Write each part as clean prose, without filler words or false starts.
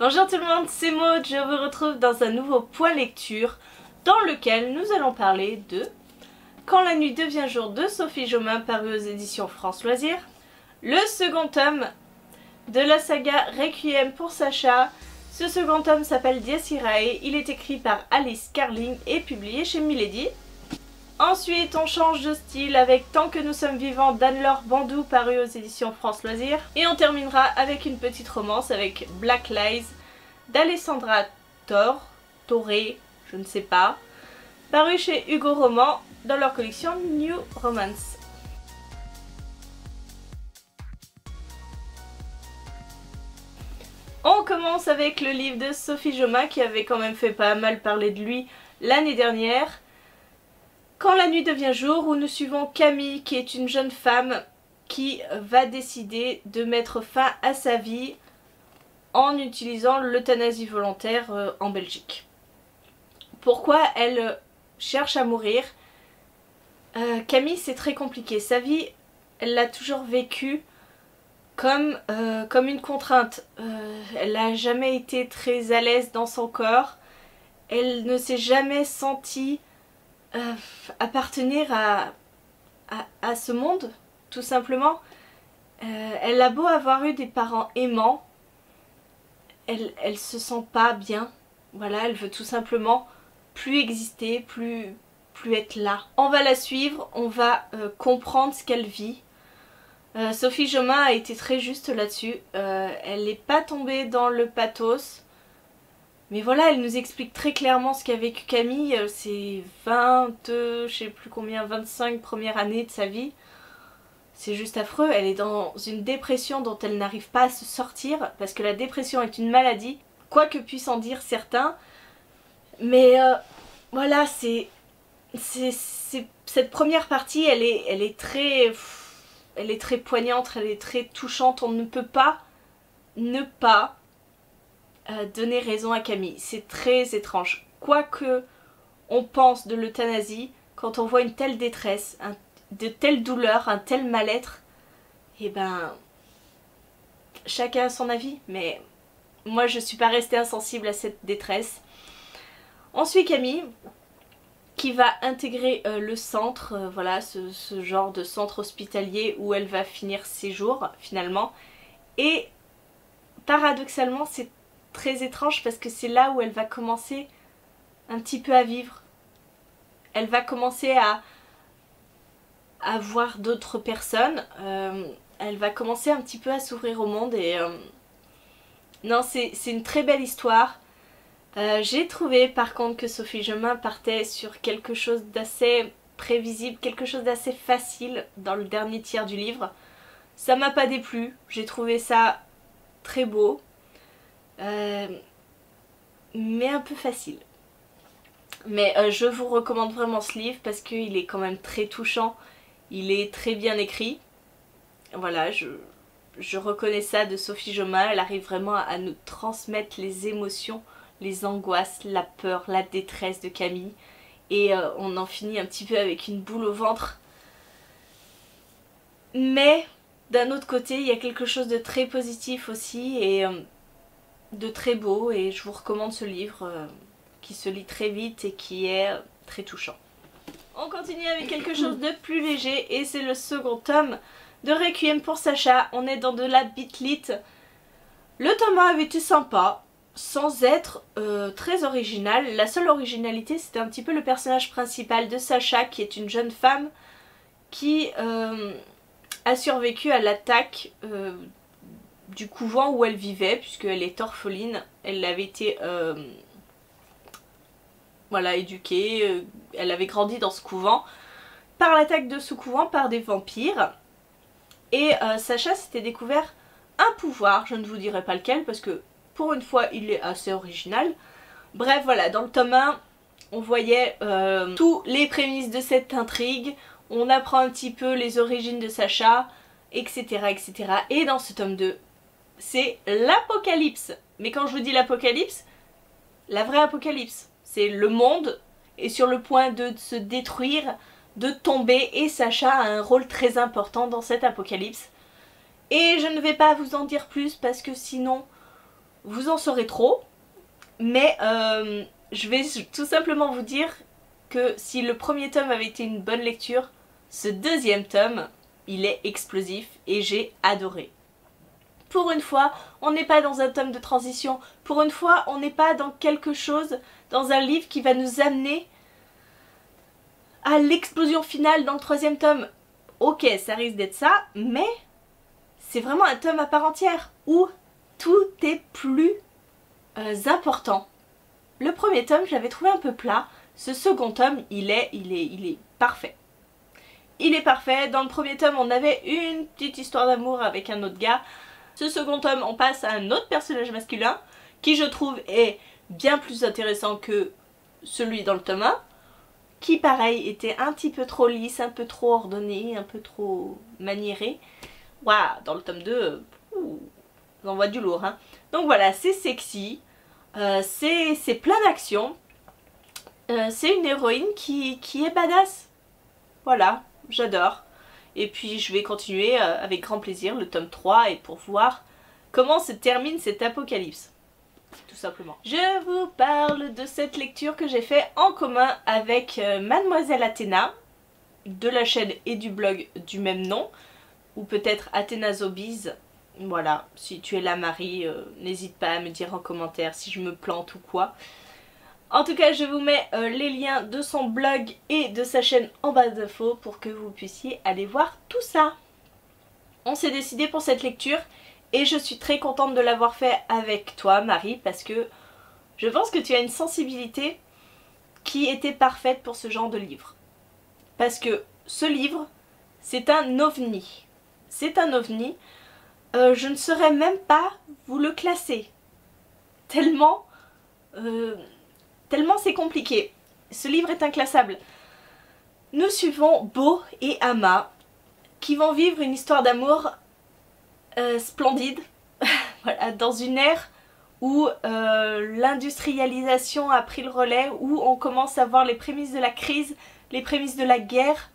Bonjour tout le monde, c'est Maud, je vous retrouve dans un nouveau point lecture dans lequel nous allons parler de Quand la nuit devient jour de Sophie Jomain, paru aux éditions France Loisirs, le second tome de la saga Requiem pour Sacha. Ce second tome s'appelle Dies Irae, il est écrit par Alice Carling et publié chez Milady. Ensuite, on change de style avec Tant que nous sommes vivants d'Anne-Laure Bandou, paru aux éditions France Loisirs. Et on terminera avec une petite romance avec Black Lies d'Alessandra Torre, je ne sais pas, paru chez Hugo Roman dans leur collection New Romance. On commence avec le livre de Sophie Jomain qui avait quand même fait pas mal parler de lui l'année dernière. Quand la nuit devient jour, où nous suivons Camille qui est une jeune femme qui va décider de mettre fin à sa vie en utilisant l'euthanasie volontaire en Belgique. Pourquoi elle cherche à mourir? Camille, c'est très compliqué. Sa vie, elle l'a toujours vécue comme une contrainte. Elle n'a jamais été très à l'aise dans son corps. Elle ne s'est jamais sentie appartenir à ce monde, tout simplement. Elle a beau avoir eu des parents aimants, elle se sent pas bien. Voilà, elle veut tout simplement plus exister, plus être là. On va la suivre, on va comprendre ce qu'elle vit. Sophie Jomain a été très juste là-dessus. Elle n'est pas tombée dans le pathos. Mais voilà, elle nous explique très clairement ce qu'a vécu Camille, ses je sais plus combien, 25 premières années de sa vie. C'est juste affreux, elle est dans une dépression dont elle n'arrive pas à se sortir, parce que la dépression est une maladie, quoi que puissent en dire certains. Mais voilà, cette première partie, elle est très poignante, elle est très touchante. On ne peut pas ne pas donner raison à Camille. C'est très étrange. Quoi que on pense de l'euthanasie, quand on voit une telle détresse, de telles douleurs, un tel mal-être, et ben chacun a son avis, mais moi je suis pas restée insensible à cette détresse. On suit Camille qui va intégrer le centre, voilà, ce genre de centre hospitalier où elle va finir ses jours finalement, et paradoxalement c'est très étrange parce que c'est là où elle va commencer un petit peu à vivre. Elle va commencer à voir d'autres personnes. Elle va commencer un petit peu à s'ouvrir au monde et non, c'est une très belle histoire. J'ai trouvé par contre que Sophie Jomain partait sur quelque chose d'assez prévisible, quelque chose d'assez facile dans le dernier tiers du livre. Ça m'a pas déplu, j'ai trouvé ça très beau. Mais un peu facile. Mais je vous recommande vraiment ce livre parce qu'il est quand même très touchant. Il est très bien écrit. Voilà, je reconnais ça de Sophie Jomain. Elle arrive vraiment à nous transmettre les émotions, les angoisses, la peur, la détresse de Camille. Et on en finit un petit peu avec une boule au ventre. Mais d'un autre côté, il y a quelque chose de très positif aussi et de très beau, et je vous recommande ce livre qui se lit très vite et qui est très touchant. On continue avec quelque chose de plus léger et c'est le second tome de Requiem pour Sacha. On est dans de la bitlit. Le tome 1 avait été sympa sans être très original. La seule originalité c'était un petit peu le personnage principal de Sacha qui est une jeune femme qui a survécu à l'attaque du couvent où elle vivait, puisqu'elle est orpheline. Elle avait été voilà, éduquée, elle avait grandi dans ce couvent par l'attaque de ce couvent par des vampires. Et Sacha s'était découvert un pouvoir, je ne vous dirai pas lequel parce que pour une fois il est assez original. Bref voilà, dans le tome 1 on voyait tous les prémices de cette intrigue, on apprend un petit peu les origines de Sacha, etc. etc. Et dans ce tome 2 c'est l'apocalypse. Mais quand je vous dis l'apocalypse, la vraie apocalypse. C'est le monde est sur le point de se détruire, de tomber, et Sacha a un rôle très important dans cette apocalypse. Et je ne vais pas vous en dire plus parce que sinon vous en saurez trop, mais je vais tout simplement vous dire que si le premier tome avait été une bonne lecture, ce deuxième tome, il est explosif et j'ai adoré. Pour une fois, on n'est pas dans un tome de transition, pour une fois, on n'est pas dans quelque chose, dans un livre qui va nous amener à l'explosion finale dans le troisième tome. Ok, ça risque d'être ça, mais c'est vraiment un tome à part entière, où tout est plus important. Le premier tome, je l'avais trouvé un peu plat. Ce second tome, il est parfait. Il est parfait. Dans le premier tome, on avait une petite histoire d'amour avec un autre gars. Ce second tome, on passe à un autre personnage masculin qui, je trouve, est bien plus intéressant que celui dans le tome 1. Qui, pareil, était un petit peu trop lisse, un peu trop ordonné, un peu trop maniéré. Waouh, dans le tome 2, on envoie du lourd. Hein. Donc voilà, c'est sexy. C'est plein d'action. C'est une héroïne qui est badass. Voilà, j'adore. Et puis je vais continuer avec grand plaisir le tome 3 et pour voir comment se termine cet apocalypse. Tout simplement. Je vous parle de cette lecture que j'ai fait en commun avec Mademoiselle Athéna de la chaîne et du blog du même nom, ou peut-être Athéna Zobies. Voilà, si tu es là Marie, n'hésite pas à me dire en commentaire si je me plante ou quoi. En tout cas, je vous mets les liens de son blog et de sa chaîne en barre d'infos pour que vous puissiez aller voir tout ça. On s'est décidé pour cette lecture et je suis très contente de l'avoir fait avec toi Marie parce que je pense que tu as une sensibilité qui était parfaite pour ce genre de livre. Parce que ce livre, c'est un ovni. C'est un ovni. Je ne saurais même pas vous le classer. Tellement c'est compliqué. Ce livre est inclassable. Nous suivons Beau et Ama qui vont vivre une histoire d'amour splendide voilà, dans une ère où l'industrialisation a pris le relais, où on commence à voir les prémices de la crise, les prémices de la guerre.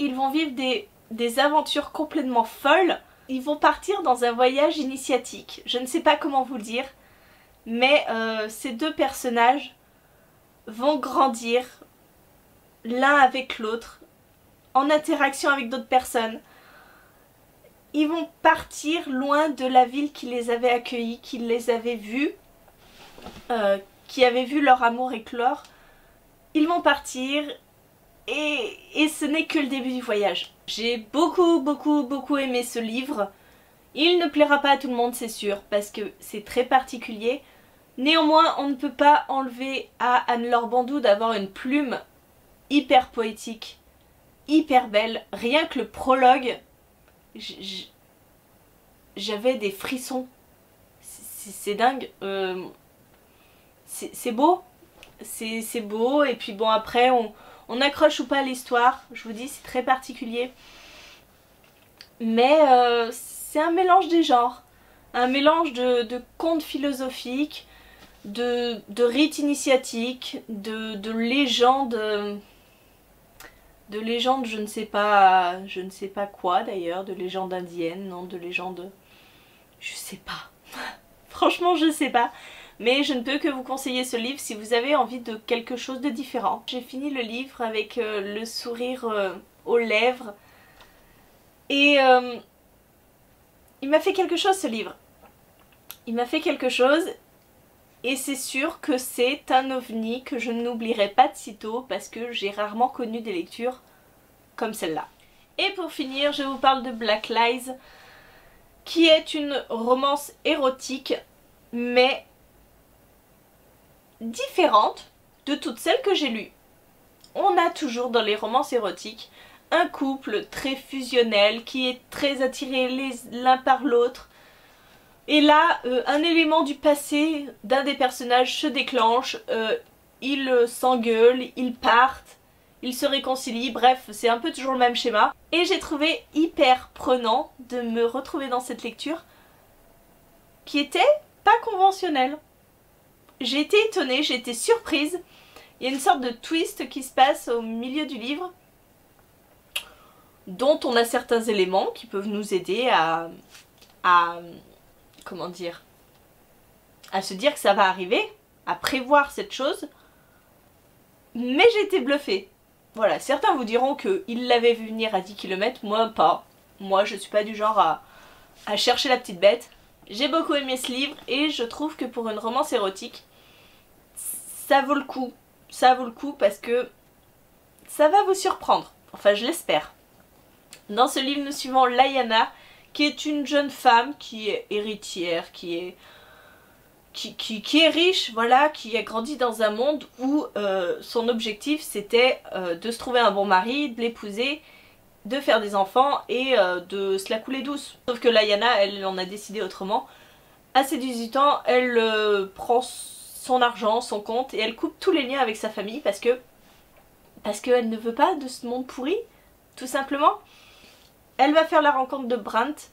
Ils vont vivre des aventures complètement folles. Ils vont partir dans un voyage initiatique. Je ne sais pas comment vous le dire, mais ces deux personnages vont grandir l'un avec l'autre, en interaction avec d'autres personnes. Ils vont partir loin de la ville qui les avait accueillis, qui les avait vus, qui avait vu leur amour éclore. Ils vont partir et ce n'est que le début du voyage. J'ai beaucoup aimé ce livre. Il ne plaira pas à tout le monde, c'est sûr, parce que c'est très particulier. Néanmoins, on ne peut pas enlever à Anne-Laure Bandou d'avoir une plume hyper poétique, hyper belle. Rien que le prologue, j'avais des frissons. C'est dingue. C'est beau. C'est beau. Et puis bon, après, on accroche ou pas à l'histoire. Je vous dis, c'est très particulier. Mais c'est un mélange des genres. Un mélange de contes philosophiques, de rites initiatiques, de légendes, je ne sais pas quoi d'ailleurs, de légendes indiennes, non, de légendes, je sais pas, franchement je sais pas, mais je ne peux que vous conseiller ce livre si vous avez envie de quelque chose de différent. J'ai fini le livre avec le sourire aux lèvres et il m'a fait quelque chose ce livre, il m'a fait quelque chose. Et c'est sûr que c'est un ovni que je n'oublierai pas de sitôt parce que j'ai rarement connu des lectures comme celle-là. Et pour finir, je vous parle de Black Lies, qui est une romance érotique, mais différente de toutes celles que j'ai lues. On a toujours dans les romances érotiques un couple très fusionnel qui est très attiré l'un par l'autre. Et là, un élément du passé d'un des personnages se déclenche, ils s'engueulent, ils partent, ils se réconcilient, bref, c'est un peu toujours le même schéma. Et j'ai trouvé hyper prenant de me retrouver dans cette lecture qui était pas conventionnelle. J'ai été étonnée, j'ai été surprise. Il y a une sorte de twist qui se passe au milieu du livre, dont on a certains éléments qui peuvent nous aider à comment dire, à se dire que ça va arriver, à prévoir cette chose. Mais j'ai été bluffée. Voilà, certains vous diront qu'ils l'avaient vu venir à 10 km, moi pas. Moi je suis pas du genre à chercher la petite bête. J'ai beaucoup aimé ce livre et je trouve que pour une romance érotique, ça vaut le coup. Ça vaut le coup parce que ça va vous surprendre. Enfin je l'espère. Dans ce livre nous suivons Lyanna, qui est une jeune femme qui est héritière, qui est riche, voilà, qui a grandi dans un monde où son objectif c'était de se trouver un bon mari, de l'épouser, de faire des enfants et de se la couler douce. Sauf que Lyanna, elle en a décidé autrement. À ses 18 ans, elle prend son argent, son compte et elle coupe tous les liens avec sa famille parce qu'elle ne veut pas de ce monde pourri, tout simplement. Elle va faire la rencontre de Brandt,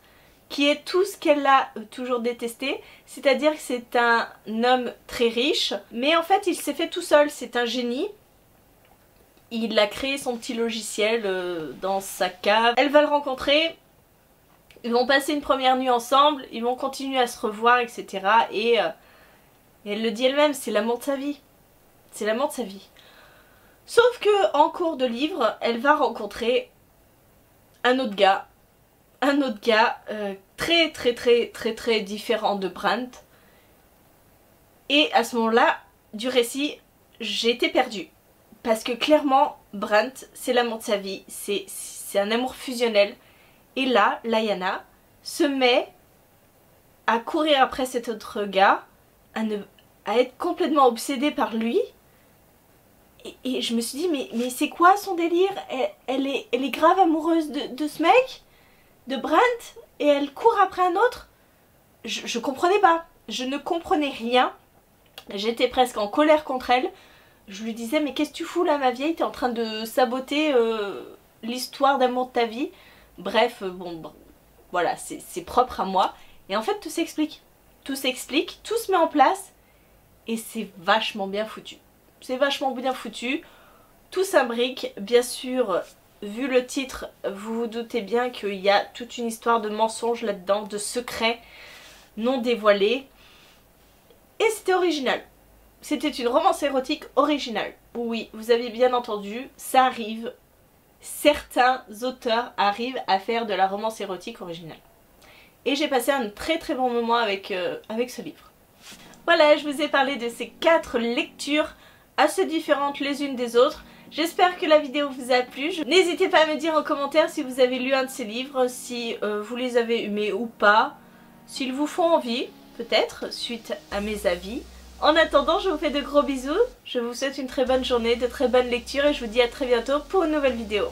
qui est tout ce qu'elle a toujours détesté, c'est-à-dire que c'est un homme très riche, mais en fait il s'est fait tout seul, c'est un génie. Il a créé son petit logiciel dans sa cave. Elle va le rencontrer, ils vont passer une première nuit ensemble, ils vont continuer à se revoir, etc. Et elle le dit elle-même, c'est l'amour de sa vie. C'est l'amour de sa vie. Sauf que en cours de livre, elle va rencontrer un autre gars très différent de Brandt. Et à ce moment-là du récit, j'ai été perdue. Parce que clairement, Brandt, c'est l'amour de sa vie, c'est un amour fusionnel. Et là, Lyanna se met à courir après cet autre gars, à être complètement obsédée par lui. Et je me suis dit, mais c'est quoi son délire? Elle est grave amoureuse de ce mec, de Brandt, et elle court après un autre. Je comprenais pas, je ne comprenais rien. J'étais presque en colère contre elle. Je lui disais, mais qu'est-ce que tu fous là ma vieille? T'es en train de saboter l'histoire d'amour de ta vie. Bref, bon, voilà, c'est propre à moi. Et en fait tout s'explique. Tout s'explique, tout se met en place. Et c'est vachement bien foutu. C'est vachement bien foutu. Tout s'imbrique, bien sûr. Vu le titre, vous vous doutez bien qu'il y a toute une histoire de mensonges là-dedans, de secrets non dévoilés. Et c'était original. C'était une romance érotique originale. Oui, vous avez bien entendu, ça arrive. Certains auteurs arrivent à faire de la romance érotique originale. Et j'ai passé un très bon moment avec ce livre. Voilà, je vous ai parlé de ces 4 lectures assez différentes les unes des autres. J'espère que la vidéo vous a plu. N'hésitez pas à me dire en commentaire si vous avez lu un de ces livres, si vous les avez aimés ou pas, s'ils vous font envie, peut-être, suite à mes avis. En attendant, je vous fais de gros bisous, je vous souhaite une très bonne journée, de très bonnes lectures et je vous dis à très bientôt pour une nouvelle vidéo.